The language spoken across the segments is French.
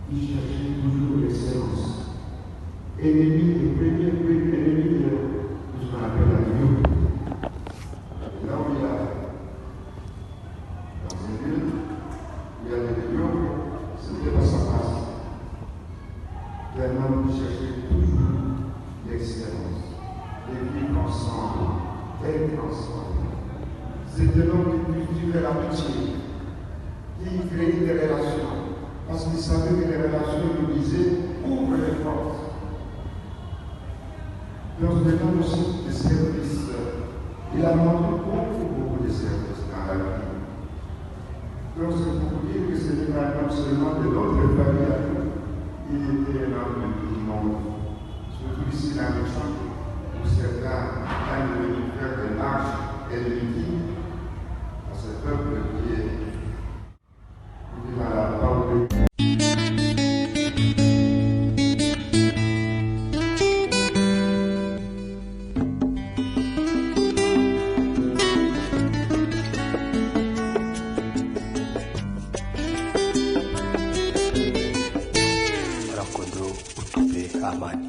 qui cherchait toujours l'excellence. Ennemi, le premier ennemi de ce qu'on appelle la vie. Et là où il y a, dans une ville, où il y a des lions, c'était pas sa place. Un homme qui cherchait toujours l'excellence, les vivre ensemble, être ensemble. C'est un homme qui cultivait l'amitié, qui créait des relations, parce qu'il savait que les relations nous disaient ouvrent les portes. Donc, c'est un homme aussi de service. Il a montré beaucoup de services dans la vie. Donc, c'est pour vous dire que ce n'est pas un homme seulement de notre famille à nous. Il était un homme de tout le monde. Surtout ici dans le champ, où certains ont devenu faire de l'âge et de midi à ce peuple qui est dans la parole de amani.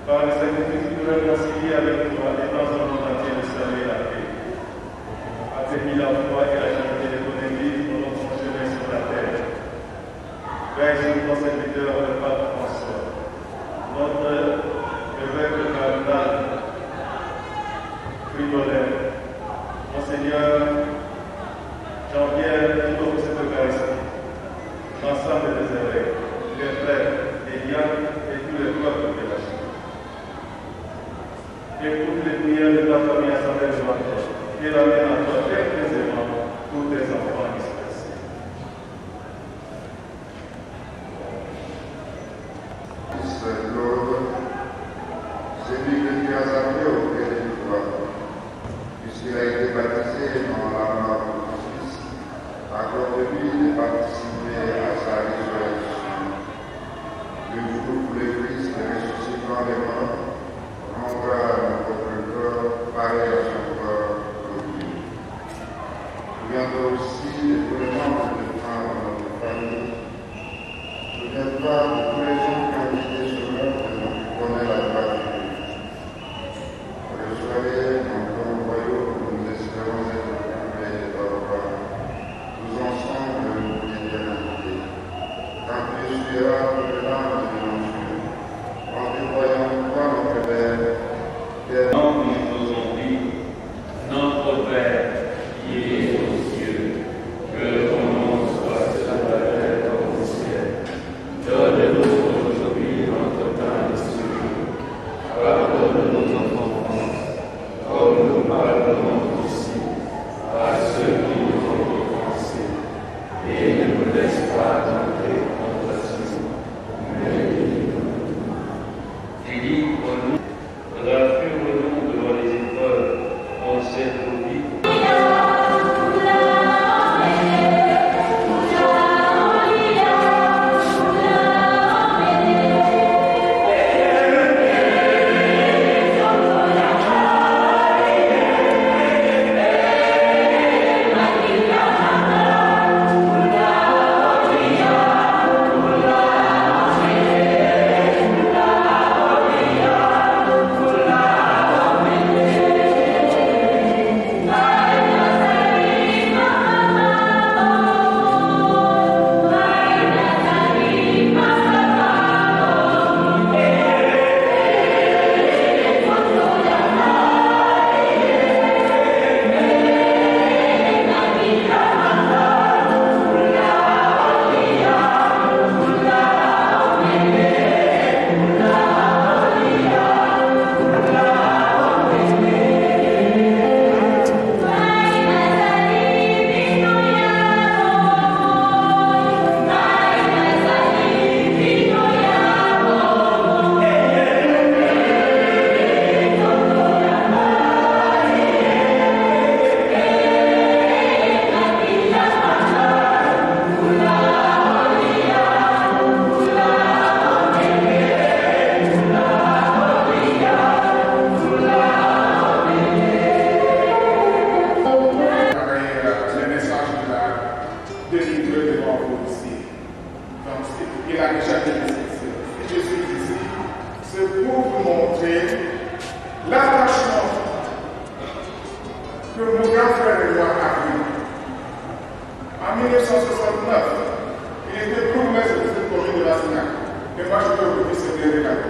Par le sacrifice que nous avons réconcilié avec toi et dans un monde entier le salut et la paix. Affermis la foi et la charité de ton Église dans notre chemin sur la terre. Veille sur ton serviteur, le pape François, notre évêque cardinal Frigolin, Monseigneur Jean-Pierre, qui offre cette Eucharistie, l'ensemble des évêques, les frères, les diacres et tous les peuples de la Chine. Écoute les prières de ta famille assemblée devant toi et ramène à toi très précisément tous tes enfants dispersés. Celui que tu as appelé auprès de toi, puisqu'il a été baptisé dans la mort de ton Fils, accorde-lui de participer à sa résurrection. Le jour où le Christ ressuscitant les morts rendra l'attachement que mon grand frère et moi avions. En 1969, il était bourgmestre de cette commune de Lassignac. Et moi, je peux vous dire ce dernier cas.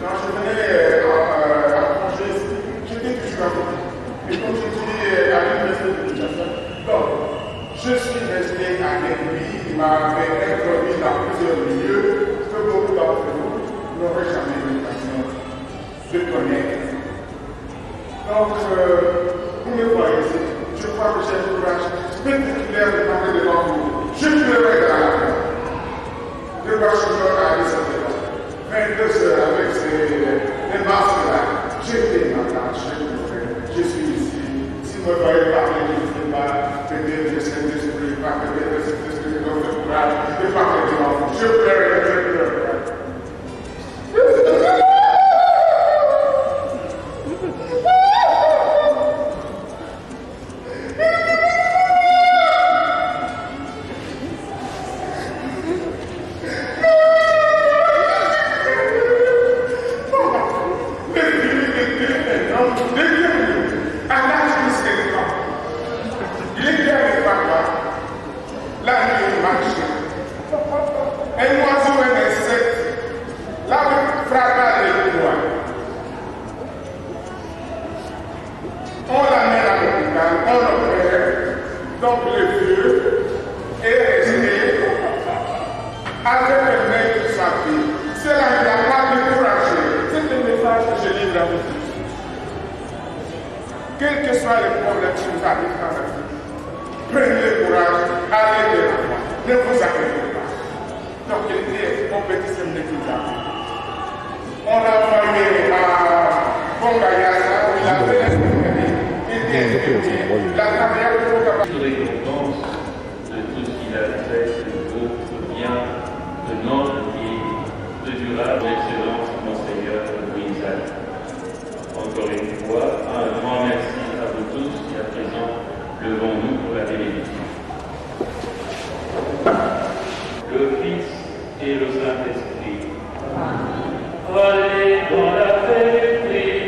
Quand je venais à congé ici, j'étais toujours à côté. Et comme je dis à l'université de Kinshasa, donc, je suis resté avec lui. Il m'avait introduit dans plusieurs milieux que beaucoup d'entre vous n'auraient jamais eu l'occasion de connaître. Donc, vous me voyez ici, je crois que j'ai le courage spectaculaire de parler devant vous. Je pleurais dans la main. Le bachelor a 22 heures avec les masques-là. J'étais malade, je suis ici. Si vous me voyez parler, je ne sais pas, peut-être je sais l'esprit, pas peut-être cet esprit de notre courage de parler devant vous. Je pleurais, je pleurais. Quels que soient les problèmes qui nous arrivent dans la vie, prenez le courage, allez de l'avant, ne vous inquiétez pas. Donc il était au petit séminaire qui on l'a envoyé à Bongayasa, où il a fait la carrière de Bongayasa. Je suis récompense de tout ce qu'il a fait, de beau, de bien, de noble et de durable. Excellence, Monseigneur Louis Isaac. Encore une fois, un grand merci à vous tous et à présent, levons-nous pour la bénédiction. Le Fils et le Saint-Esprit. Allez dans la paix du Christ.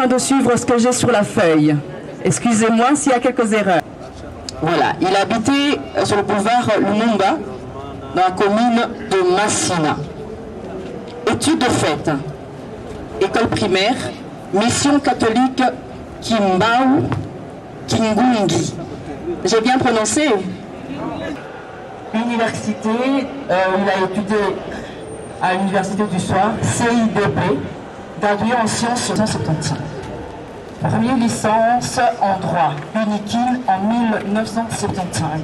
temps de suivre ce que j'ai sur la feuille. Excusez-moi s'il y a quelques erreurs. Voilà, il habitait sur le boulevard Lumumba, dans la commune de Massina. Études de fait. École primaire, mission catholique Kimbau Kingungi. J'ai bien prononcé. Université, il a étudié à l'Université du Soir, CIDP, gradué en sciences 1975. Première licence en droit, UNIKIL en 1975.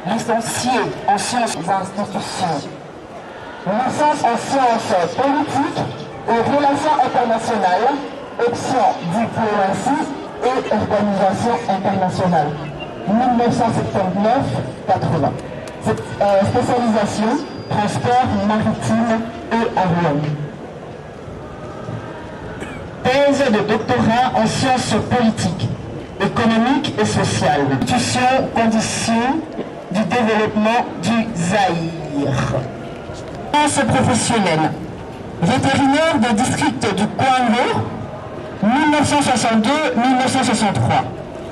Licencié en sciences institutions. Licence en sciences politiques et relations internationales, option diplomatie et organisation internationale. 1979-80. Spécialisation, transport maritime et aérien. Thèse de doctorat en sciences politiques, économiques et sociales. Constitution, conditions du développement du Zaïre. Sciences professionnelles. Vétérinaire des districts du Kwango, 1962-1963.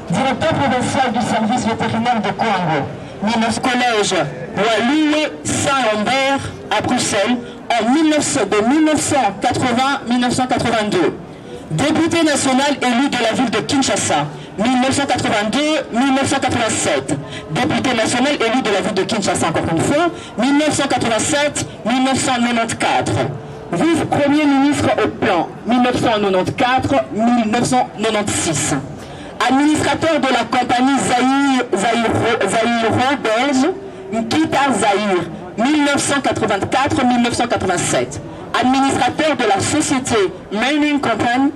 Directeur provincial du service vétérinaire de Kwango. Collège Walloué Saint-Lambert à Bruxelles de 1980-1982. Député national élu de la ville de Kinshasa, 1982-1987. Député national élu de la ville de Kinshasa, encore une fois, 1987-1994. Vice-premier ministre au plan, 1994-1996. Administrateur de la compagnie Zaïro-Belge, Nkita Zaïre, 1984-1987. Administrateur de la société Mining Company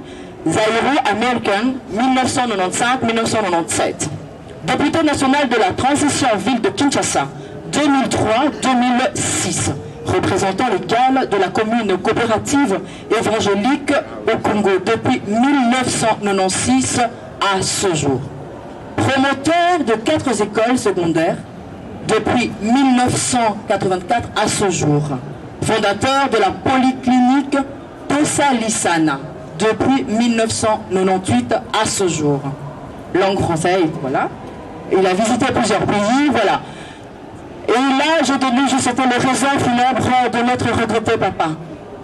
Zaïro-American, 1995-1997. Député national de la transition ville de Kinshasa, 2003-2006. Représentant légal de la commune coopérative évangélique au Congo depuis 1996 à ce jour. Promoteur de 4 écoles secondaires depuis 1984 à ce jour. Fondateur de la polyclinique Tosa Lissana depuis 1998 à ce jour. Langue française, voilà. Il a visité plusieurs pays, voilà. Et là, j'ai donné, c'était le raison funèbre de notre regretté papa.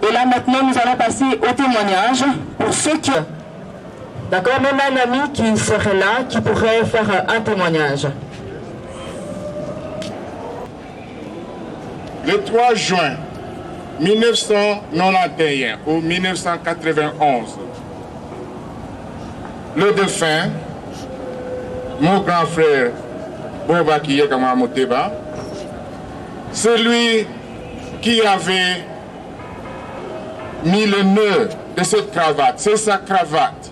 Et là, maintenant, nous allons passer au témoignage pour ceux qui... D'accord, même un ami qui serait là, qui pourrait faire un témoignage. Le 3 juin 1991 ou 1991, le défunt, mon grand frère Bobaki Yekama Moteba, celui qui avait mis le nœud de cette cravate, c'est sa cravate.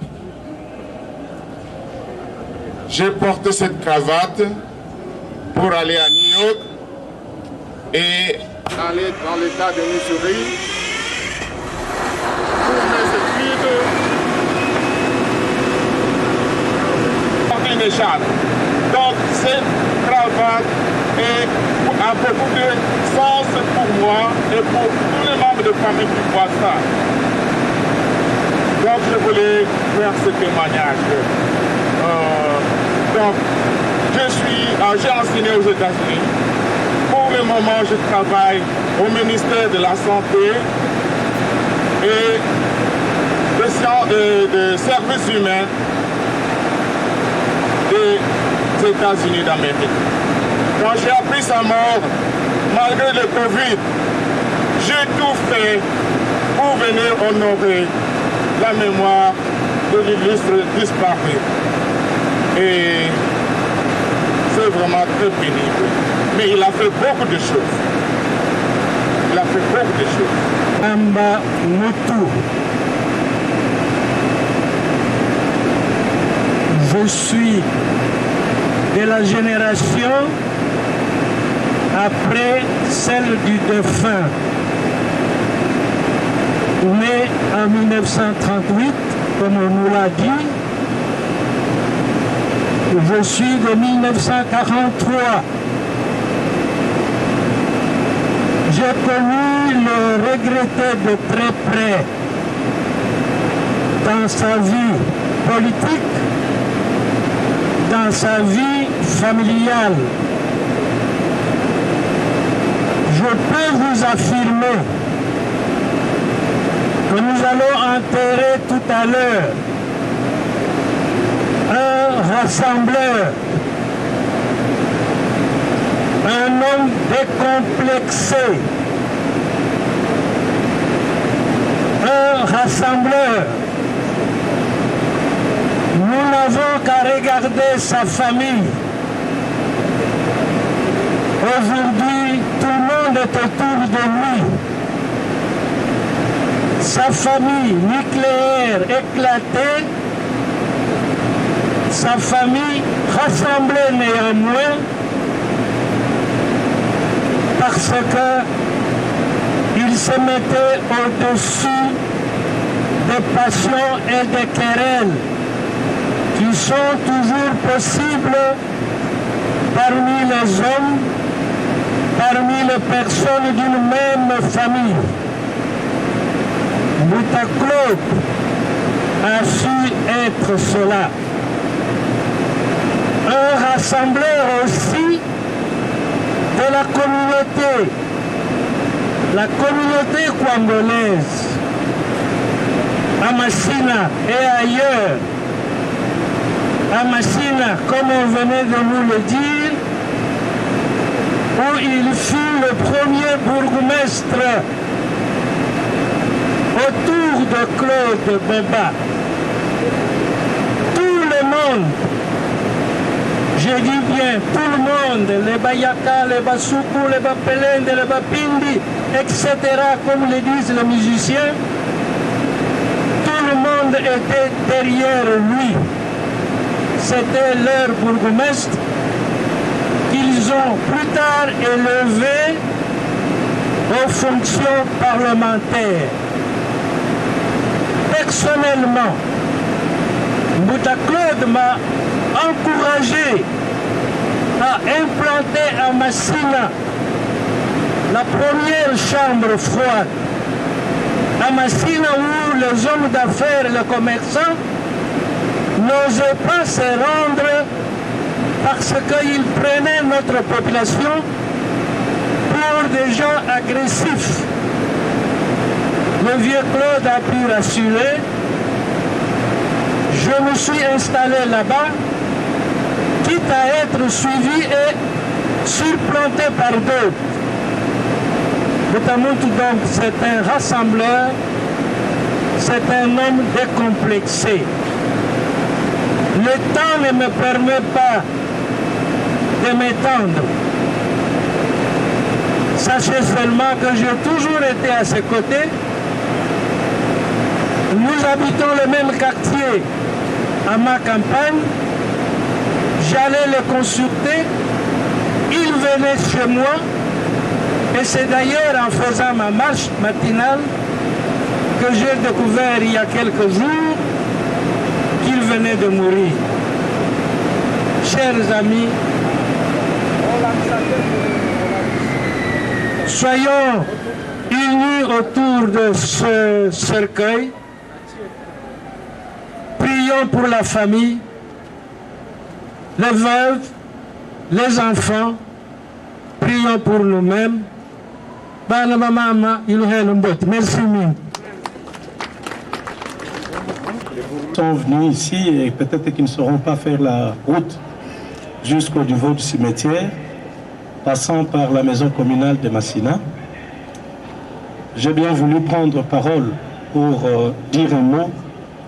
J'ai porté cette cravate pour aller à New York et aller dans l'état de Missouri pour mes études. Porter une écharpe. Donc cette cravate a beaucoup de sens pour moi et pour tous les membres de famille qui voient ça. Donc je voulais faire ce témoignage. Donc j'ai enseigné aux États-Unis. Pour le moment, je travaille au ministère de la Santé et de services humains des États-Unis d'Amérique. Quand j'ai appris sa mort, malgré le Covid, j'ai tout fait pour venir honorer la mémoire de l'illustre disparu. Et c'est vraiment très pénible. Mais il a fait beaucoup de choses. Il a fait beaucoup de choses. Amba Moutou. Je suis de la génération après celle du défunt, né en 1938, comme on nous l'a dit. Je suis de 1943. J'ai connu le regretté de très près dans sa vie politique, dans sa vie familiale. Je peux vous affirmer que nous allons enterrer tout à l'heure un rassembleur, un homme décomplexé, un rassembleur. Nous n'avons qu'à regarder sa famille. Aujourd'hui, tout le monde est autour de lui. Sa famille nucléaire éclatée, sa famille rassemblée néanmoins, parce qu'il se mettait au-dessus des passions et des querelles qui sont toujours possibles parmi les hommes, parmi les personnes d'une même famille. Mbouta Claude a su être cela. Un rassembleur aussi de la communauté congolaise, à Massina et ailleurs. À Massina, comme on venait de nous le dire, où il fut le premier bourgmestre autour de Claude Beba. Tout le monde, je dis bien tout le monde, les Bayaka, les Basuku, les Bapelende, les Bapindi, etc., comme le disent les musiciens, tout le monde était derrière lui. C'était leur bourgmestre qu'ils ont plus tard élevé aux fonctions parlementaires. Personnellement, Mbouta Claude m'a encouragé à implanter à Massina la première chambre froide. À Massina où les hommes d'affaires et les commerçants n'osaient pas se rendre parce qu'ils prenaient notre population pour des gens agressifs. Le vieux Claude a pu rassurer. Je me suis installé là-bas, quitte à être suivi et surplanté par d'autres. Boutamout, donc, c'est un rassembleur, c'est un homme décomplexé. Le temps ne me permet pas de m'étendre. Sachez seulement que j'ai toujours été à ses côtés. Nous habitons le même quartier à ma campagne. J'allais le consulter. Il venait chez moi. Et c'est d'ailleurs en faisant ma marche matinale que j'ai découvert il y a quelques jours qu'il venait de mourir. Chers amis, soyons unis autour de ce cercueil. Prions pour la famille, les veuves, les enfants. Prions pour nous-mêmes. Merci mille. Ils sont venus ici et peut-être qu'ils ne sauront pas faire la route jusqu'au niveau du cimetière, passant par la maison communale de Massina. J'ai bien voulu prendre parole pour dire un mot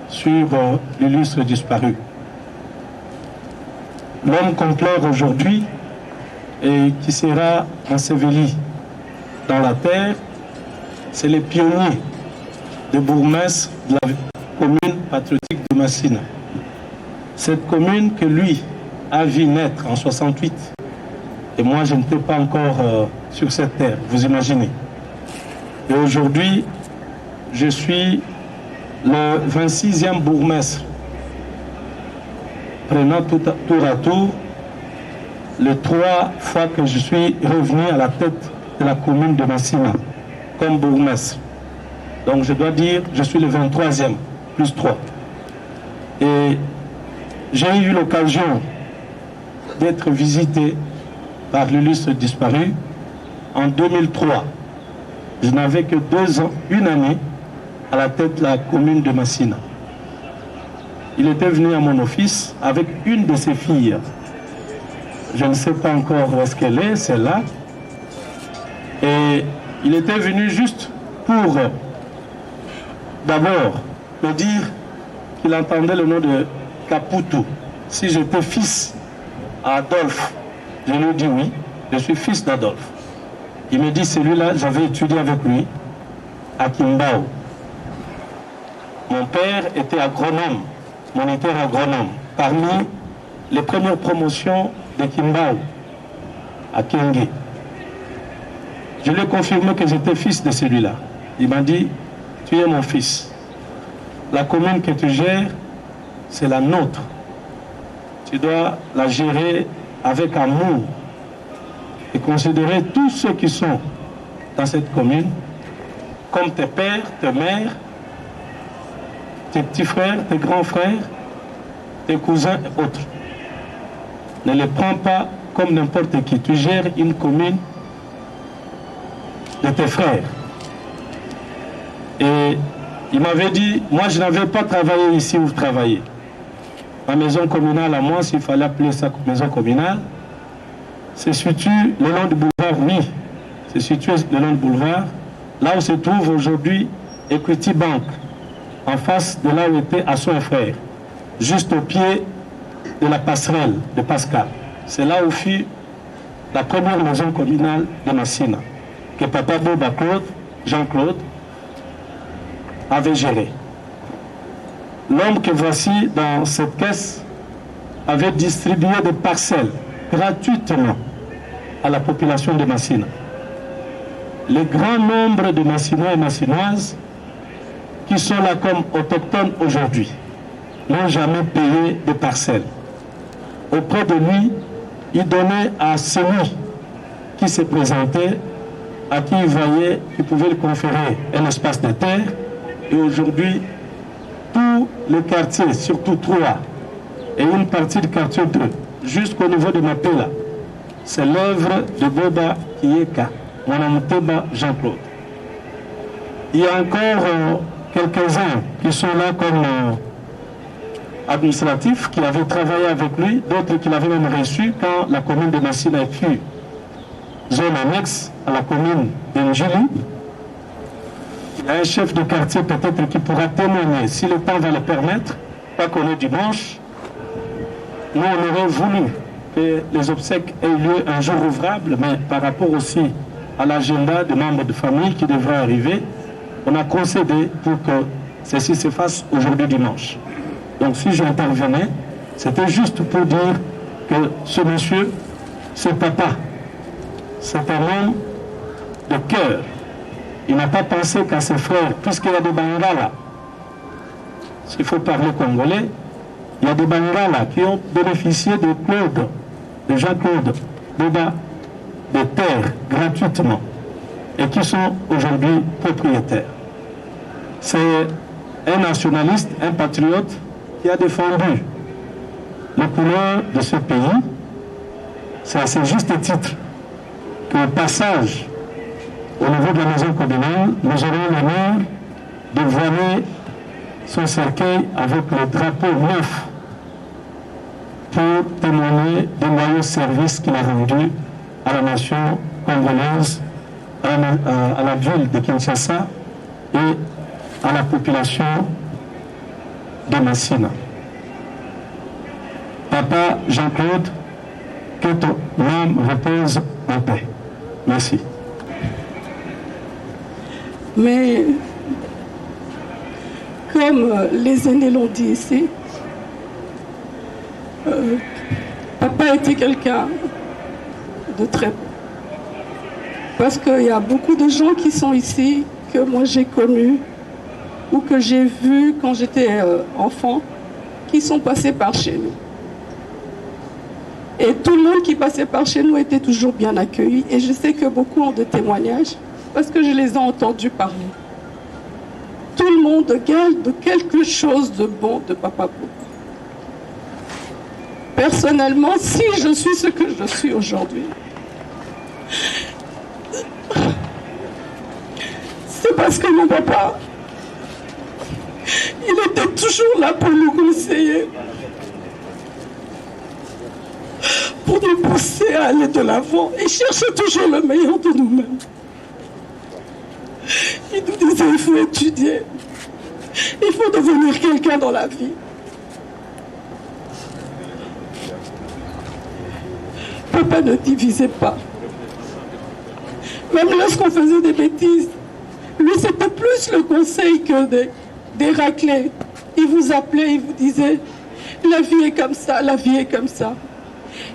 sur l'illustre disparu. L'homme qu'on pleure aujourd'hui et qui sera enseveli dans la terre, c'est les pionniers de bourgmestre de la commune patriotique de Massina. Cette commune que lui a vu naître en 68, et moi je n'étais pas encore sur cette terre, vous imaginez. Et aujourd'hui, je suis le 26e bourgmestre, prenant tour à tour les 3 fois que je suis revenu à la tête de la commune de Massina comme bourgmestre. Donc je dois dire, je suis le 23e. plus 3. Et j'ai eu l'occasion d'être visité par l'illustre disparu en 2003. Je n'avais que 2 ans, une année, à la tête de la commune de Massina. Il était venu à mon office avec une de ses filles. Je ne sais pas encore où est-ce qu'elle est, celle-là. Et il était venu juste pour d'abord me dire qu'il entendait le nom de Caputo. Si j'étais fils à Adolphe, je lui ai dit oui, je suis fils d'Adolphe. Il me dit celui-là, j'avais étudié avec lui à Kimbao. Mon père était agronome, moniteur agronome, parmi les premières promotions de Kimbao à Kenge. Je lui ai confirmé que j'étais fils de celui-là. Il m'a dit, tu es mon fils. La commune que tu gères, c'est la nôtre. Tu dois la gérer avec amour et considérer tous ceux qui sont dans cette commune comme tes pères, tes mères, tes petits frères, tes grands frères, tes cousins et autres. Ne les prends pas comme n'importe qui. Tu gères une commune de tes frères. Et il m'avait dit, moi je n'avais pas travaillé ici où vous travaillez. Ma maison communale à moi, s'il fallait appeler ça maison communale, se situe le long du boulevard, oui, se situe le long du boulevard, là où se trouve aujourd'hui Equity Bank, en face de là où était Asson et Frères, juste au pied de la passerelle de Pascal. C'est là où fut la première maison communale de Massina, que Papa Boba Claude, Jean-Claude, avait géré. L'homme que voici dans cette caisse avait distribué des parcelles gratuitement à la population de Massina. Le grand nombre de Massinois et Massinoises qui sont là comme autochtones aujourd'hui n'ont jamais payé de parcelles. Auprès de lui, il donnait à celui qui se présentait, à qui il voyait qu'il pouvait lui conférer un espace de terre. Et aujourd'hui, tout le quartier, surtout 3, et une partie du quartier 2, jusqu'au niveau de Mapela, c'est l'œuvre de Boba Kieka, Mwanamuteba Jean-Claude. Il y a encore quelques-uns qui sont là comme administratifs, qui avaient travaillé avec lui, d'autres qui l'avaient même reçu quand la commune de Massina fut zone annexe à la commune d'Enjili. Il y a un chef de quartier peut-être qui pourra témoigner, si le temps va le permettre, pas qu'on est dimanche. Nous, on aurait voulu que les obsèques aient lieu un jour ouvrable, mais par rapport aussi à l'agenda des membres de famille qui devraient arriver, on a concédé pour que ceci se fasse aujourd'hui dimanche. Donc si j'intervenais, c'était juste pour dire que ce monsieur, ce papa, c'est un homme de cœur. Il n'a pas pensé qu'à ses frères, puisqu'il y a des Bangala, s'il faut parler congolais, il y a des Bangala qui ont bénéficié de Claude, de Jean-Claude Boba, de terres gratuitement et qui sont aujourd'hui propriétaires. C'est un nationaliste, un patriote qui a défendu les couleurs de ce pays. C'est à ce juste titre qu'au passage, au niveau de la maison communale, nous aurons l'honneur de voiler son cercueil avec le drapeau neuf pour témoigner des loyaux services qu'il a rendus à la nation congolaise, à la ville de Kinshasa et à la population de Massina. Papa Jean-Claude, que ton âme repose en paix. Merci. Mais, comme les aînés l'ont dit ici, papa était quelqu'un de très beau. Parce qu'il y a beaucoup de gens qui sont ici, que moi j'ai connus, ou que j'ai vus quand j'étais enfant, qui sont passés par chez nous. Et tout le monde qui passait par chez nous était toujours bien accueilli. Et je sais que beaucoup ont de témoignages, parce que je les ai entendus parler. tout le monde garde quelque chose de bon de Papa Bouba. Personnellement, si je suis ce que je suis aujourd'hui, c'est parce que mon papa, il était toujours là pour nous conseiller, pour nous pousser à aller de l'avant et chercher toujours le meilleur de nous-mêmes. Il nous disait, il faut étudier, il faut devenir quelqu'un dans la vie. Papa ne divisait pas. Même lorsqu'on faisait des bêtises, lui c'était plus le conseil que des raclés. Il vous appelait, il vous disait, la vie est comme ça, la vie est comme ça.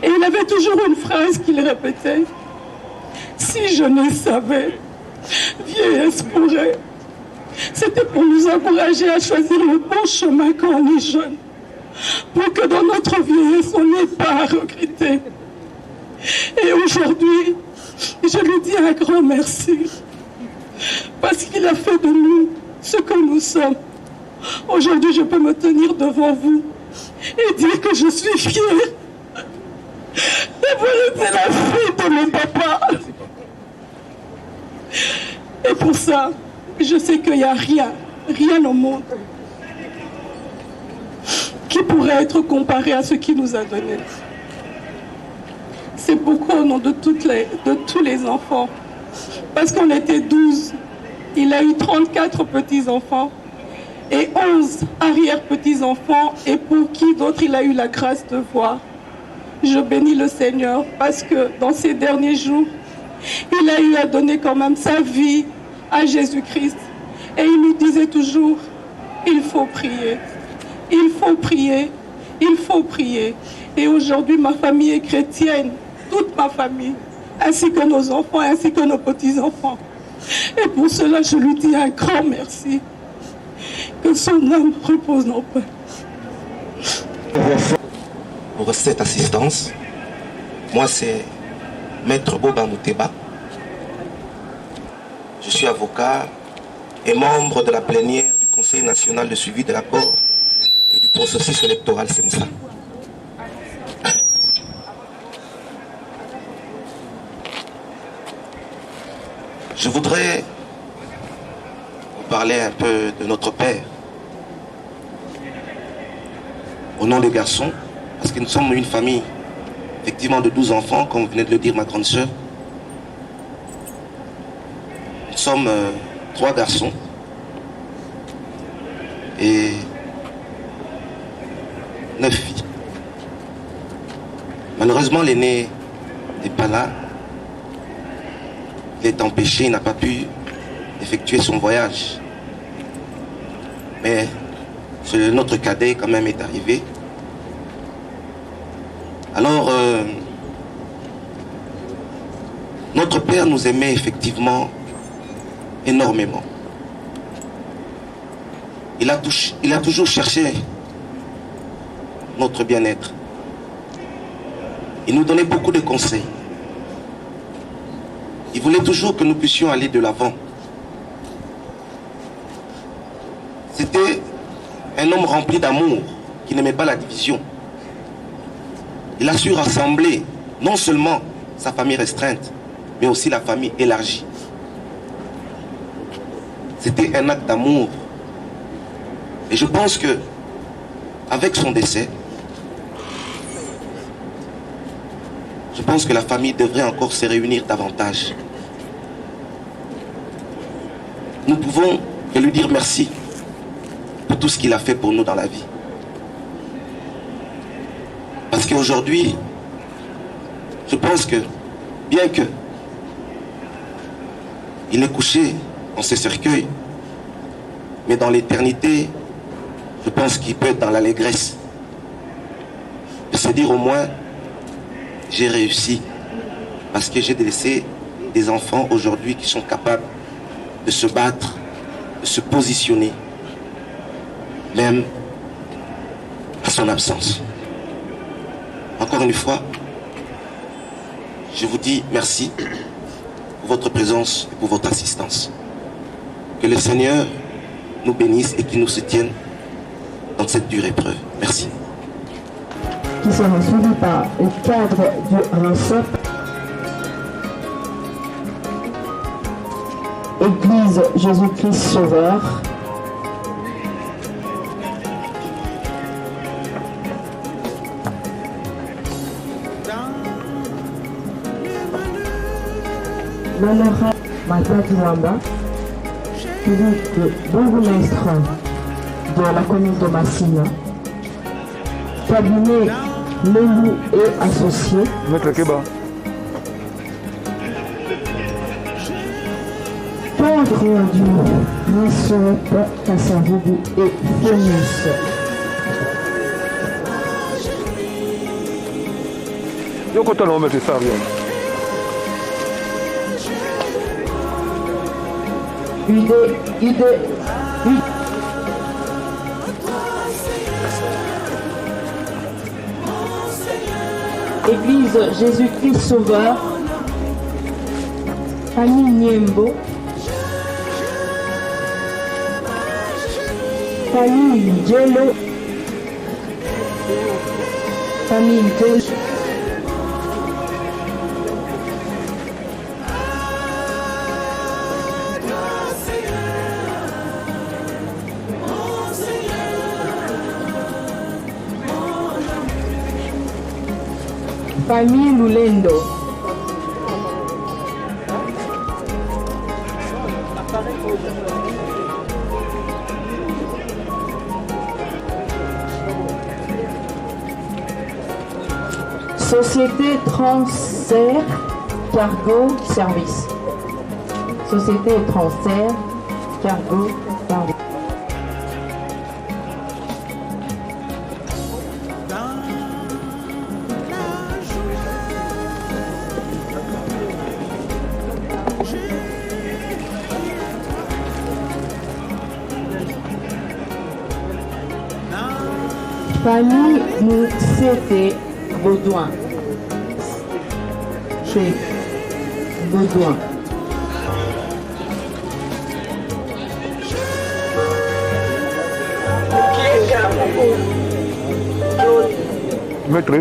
Et il avait toujours une phrase qu'il répétait, si jeunesse savait, vieillesse pourrait. C'était pour nous encourager à choisir le bon chemin quand on est jeune, pour que dans notre vieillesse, on n'ait pas à regretter. Et aujourd'hui, je lui dis un grand merci, parce qu'il a fait de nous ce que nous sommes. Aujourd'hui, je peux me tenir devant vous et dire que je suis fière d'avoir été la fille de mon papa. Et pour ça, je sais qu'il n'y a rien au monde qui pourrait être comparé à ce qu'il nous a donné. C'est beaucoup au nom de tous les enfants. Parce qu'on était 12. Il a eu 34 petits-enfants et 11 arrière-petits-enfants. Et pour qui d'autre il a eu la grâce de voir. Je bénis le Seigneur parce que dans ces derniers jours, il a eu à donner quand même sa vie à Jésus-Christ. Et il nous disait toujours, il faut prier, il faut prier, il faut prier. Et aujourd'hui, ma famille est chrétienne. Toute ma famille, ainsi que nos enfants, ainsi que nos petits-enfants. Et pour cela, je lui dis un grand merci. Que son âme repose en paix. Pour cette assistance, moi c'est Maître Boba Mouteba. Je suis avocat et membre de la plénière du Conseil national de suivi de l'accord et du processus électoral CENSA. Je voudrais vous parler un peu de notre père, au nom des garçons, parce que nous sommes une famille, effectivement, de 12 enfants, comme venait de le dire ma grande sœur. Nous sommes 3 garçons et 9 filles. Malheureusement, l'aîné n'est pas là. Il est empêché, il n'a pas pu effectuer son voyage. Mais notre cadet quand même est arrivé. Alors, notre père nous aimait effectivement énormément. Il a toujours cherché notre bien-être. Il nous donnait beaucoup de conseils. Il voulait toujours que nous puissions aller de l'avant. C'était un homme rempli d'amour, qui n'aimait pas la division. Il a su rassembler non seulement sa famille restreinte, mais aussi la famille élargie. C'était un acte d'amour. Et je pense que, avec son décès, je pense que la famille devrait encore se réunir davantage. Nous pouvons que lui dire merci pour tout ce qu'il a fait pour nous dans la vie. Parce qu'aujourd'hui, je pense que, bien que il est couché en ce cercueil, mais dans l'éternité, je pense qu'il peut être dans l'allégresse de se dire au moins, j'ai réussi, parce que j'ai laissé des enfants aujourd'hui qui sont capables de se battre, de se positionner, même à son absence. Encore une fois, je vous dis merci pour votre présence et pour votre assistance. Que le Seigneur nous bénisse et qui nous soutienne dans cette dure épreuve. Merci. Qui sera suivi par le cadre du RANSOP, Église Jésus-Christ Sauveur. L'honorable Matadi Wamba, Philippe, bourgmestre de la commune de Massina, cabinet Lelou et associés. Maître Keba. Cadre du RANSOP, Kassarougou et Phoenix. Yo quand on va mettre ça bien. Église Jésus-Christ Sauveur, famille Niembo, famille Djelo, famille Djelo, famille Lulendo. Société Transfert Cargo Service. Société Transfert Cargo Service. Famille Moussete Baudouin. Chez Baudouin. Maître,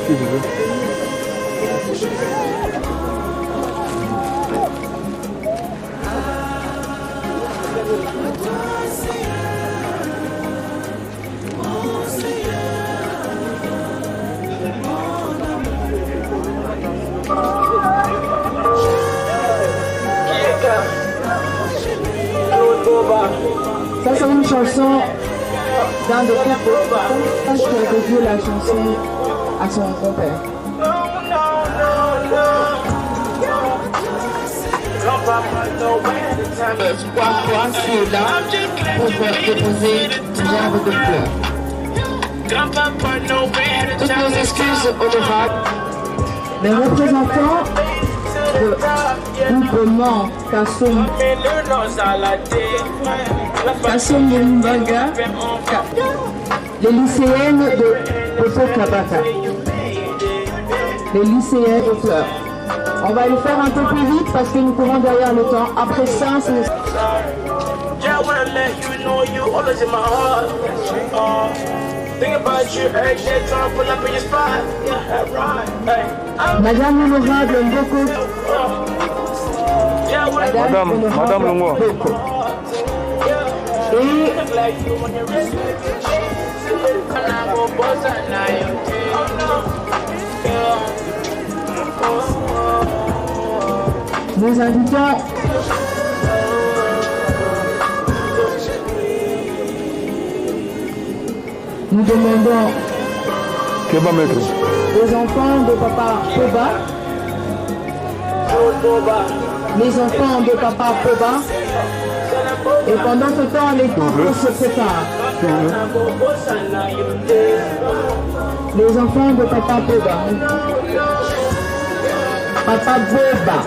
si vous voulez. Ça c'est une chanson d'un des couples qui a dédié la chanson à son grand-père. Pourquoi tu es là pour déposer une gerbe de fleurs. Toutes nos excuses honorables. Les représentants de groupement Kassoum Mbaga, les lycéennes de Poto Kabaka, les lycéennes de Fleurs. On va le faire un peu plus vite parce que nous courons derrière le temps. Après ça, c'est le... Madame Honorable Mboko. Madame Longo. Et nous invitons nous demandons les enfants de Papa Poba, les enfants de Papa Poba, et pendant ce temps les couples se préparent. Les enfants de Papa Poba, Papa Boba.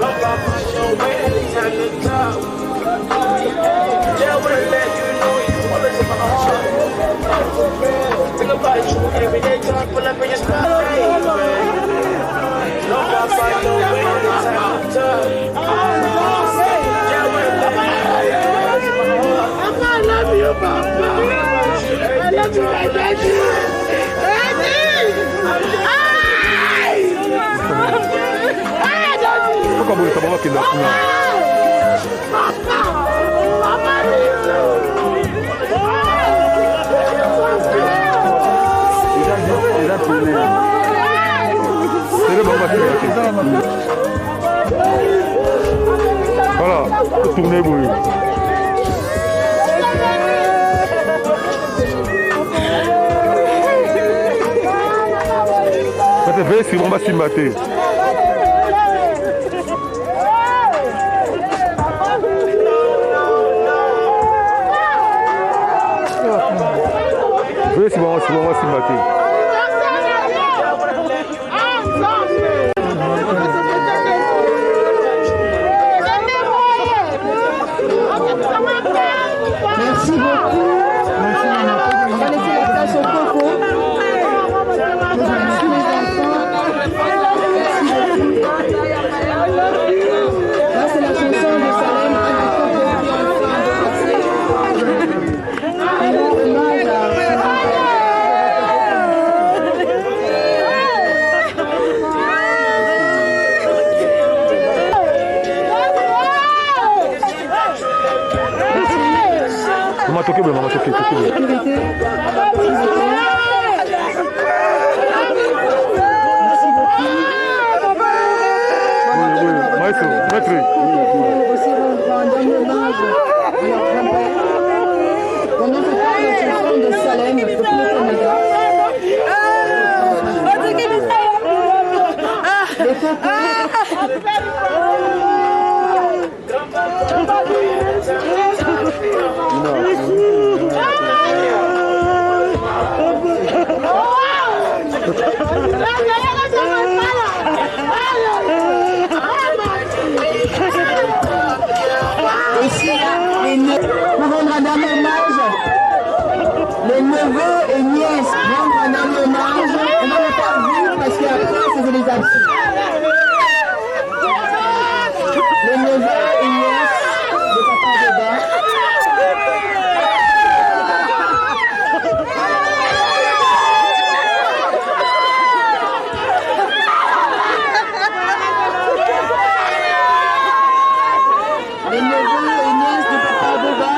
Voilà, tournez vous. Faites si on va s'y mater. Si on va s'y mater. Merci beaucoup. On va laisser la place au Coco. Merci les enfants. Là, c'est la chanson de Salem qui a été hommage à Maman toqué, maestro, maître. aussi rendre un dernier hommage à leur grand-père. On entend la chanson de Salem depuis le Canada. Les pour rendre un dernier hommage, les neveux et nièces rendre un dernier hommage. On va le faire vivre parce qu'après c'est des absents. Les neveux et nièces de Papa Beba. Les neveux et nièces de Papa Beba.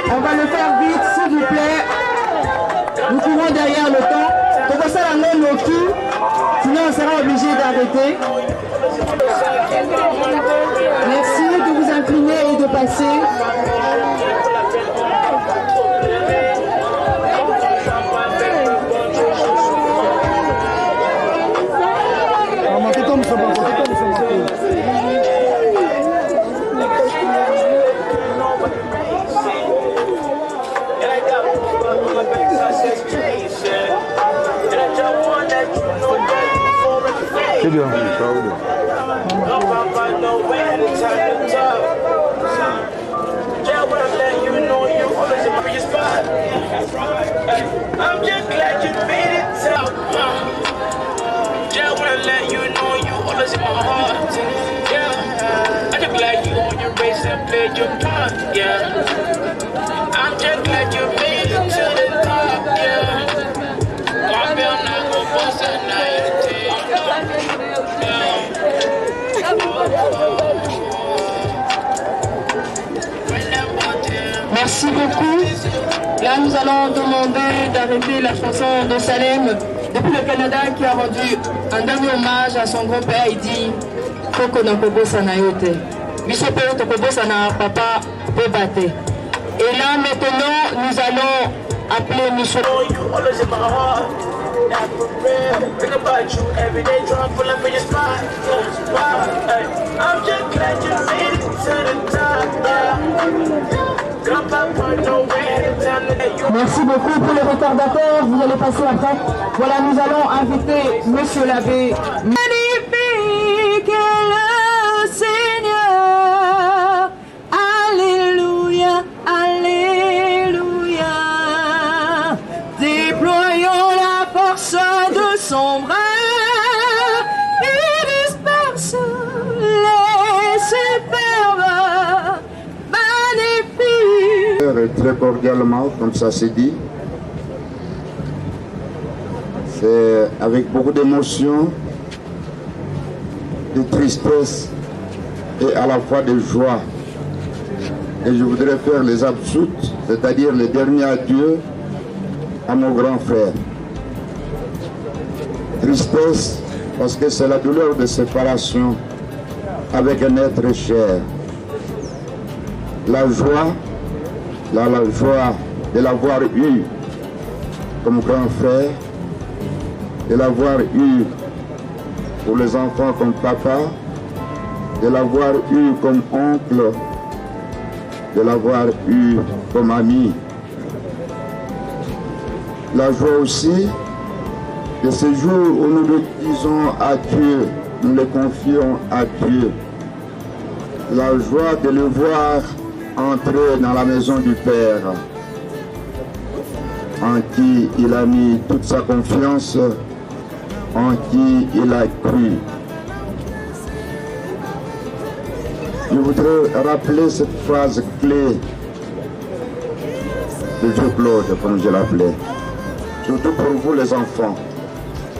On va le faire vite, s'il vous plaît. Nous courons derrière le temps. Pour ça, la main au cul. Sinon, on sera obligé d'arrêter. Merci de vous incliner et de passer. C'est bien. I'm just glad you made it out. Just wanna let you know you always in my heart. Yeah, I'm just glad you on your race and played your part. Yeah, I'm just glad you made it to the top. Yeah, I'm not gonna bust a night. Merci beaucoup. Là, nous allons demander d'arrêter la chanson de Salem depuis le Canada qui a rendu un dernier hommage à son grand-père. Il dit Koko na kobosa na yote. Bisope to kobosa na papa Bebate. Et là, maintenant, nous allons appeler Michel. Think about you every day, trying to pull up in your spot. I'm just glad you made it to the top. Merci beaucoup pour les retardataires, vous allez passer après. Voilà, nous allons inviter Monsieur l'abbé. Magnifique est le Seigneur, Alléluia. son bras et disperse les superbes magnifiques. Très cordialement, comme ça s'est dit. C'est avec beaucoup d'émotion, de tristesse et à la fois de joie. Et je voudrais faire les absoutes, c'est-à-dire les derniers adieux à mon grand frère. Tristesse parce que c'est la douleur de séparation avec un être cher. La joie de l'avoir eu comme grand frère, de l'avoir eu pour les enfants comme papa, de l'avoir eu comme oncle, de l'avoir eu comme ami. La joie aussi de ces jours où nous le disons à Dieu, nous le confions à Dieu. La joie de le voir entrer dans la maison du Père, en qui il a mis toute sa confiance, en qui il a cru. Je voudrais rappeler cette phrase clé de Vieux Claude, comme je l'appelais, surtout pour vous les enfants,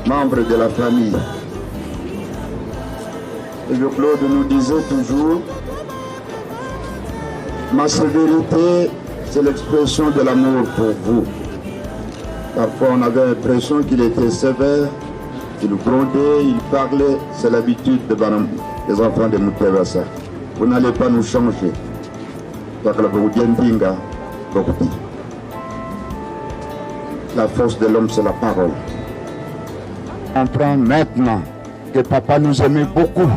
membres de la famille. Et Vieux Claude nous disait toujours: ma sévérité, c'est l'expression de l'amour pour vous. Parfois, on avait l'impression qu'il était sévère, qu'il grondait, il parlait. C'est l'habitude des enfants de Moutevassa. Vous n'allez pas nous changer. La force de l'homme, c'est la parole. On comprend maintenant que papa nous aimait beaucoup.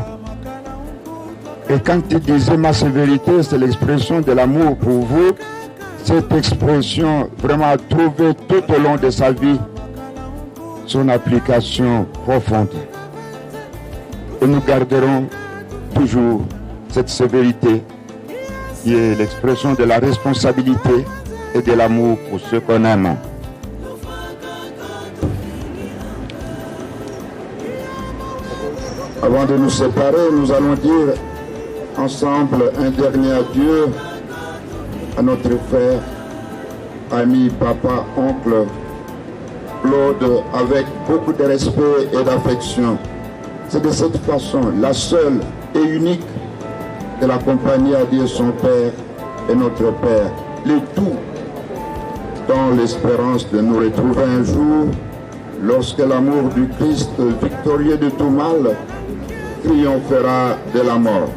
Et quand il disait ma sévérité, c'est l'expression de l'amour pour vous, cette expression vraiment a trouvé tout au long de sa vie son application profonde. Et nous garderons toujours cette sévérité qui est l'expression de la responsabilité et de l'amour pour ceux qu'on aime. Avant de nous séparer, nous allons dire ensemble un dernier adieu à notre frère, ami, papa, oncle Claude, avec beaucoup de respect et d'affection. C'est de cette façon, la seule et unique, que la compagnie a dit son Père et notre Père, le tout dans l'espérance de nous retrouver un jour, lorsque l'amour du Christ, victorieux de tout mal, triomphera de la mort.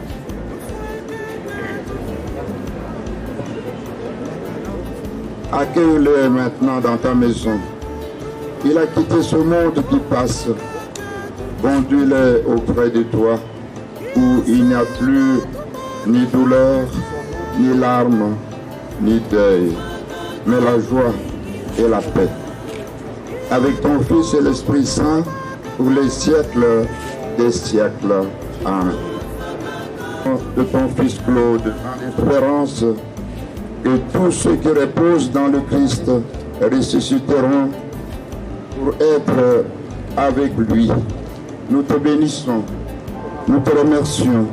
Accueille-le maintenant dans ta maison. Il a quitté ce monde qui passe. Conduis-le auprès de toi, où il n'y a plus ni douleur, ni larmes, ni deuil, mais la joie et la paix. Avec ton Fils et l'Esprit Saint, pour les siècles des siècles. Amen. De ton Fils Claude, en espérance que tous ceux qui reposent dans le Christ ressusciteront pour être avec lui. Nous te bénissons, nous te remercions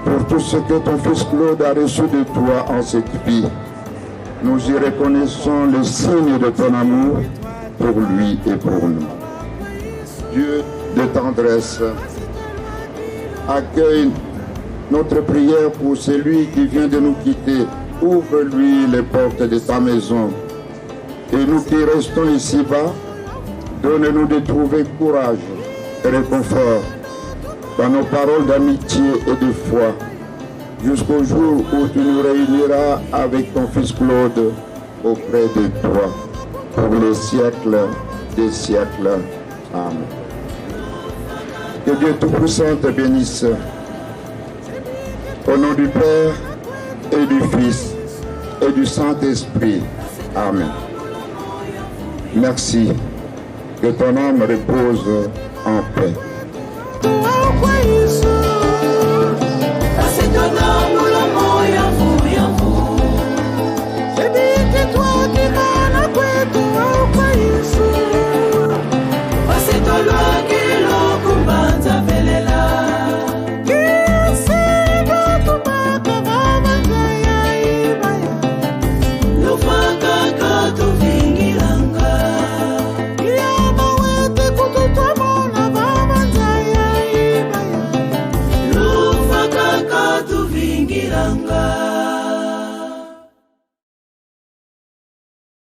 pour tout ce que ton Fils Claude a reçu de toi en cette vie. Nous y reconnaissons le signe de ton amour pour lui et pour nous. Dieu de tendresse, accueille notre prière pour celui qui vient de nous quitter. Ouvre-lui les portes de ta maison. Et nous qui restons ici-bas, donne-nous de trouver courage et réconfort dans nos paroles d'amitié et de foi, jusqu'au jour où tu nous réuniras avec ton Fils Claude auprès de toi, pour les siècles des siècles. Amen. Que Dieu Tout-Puissant te bénisse. Au nom du Père et du Fils et du Saint-Esprit. Amen. Merci. Que ton âme repose en paix.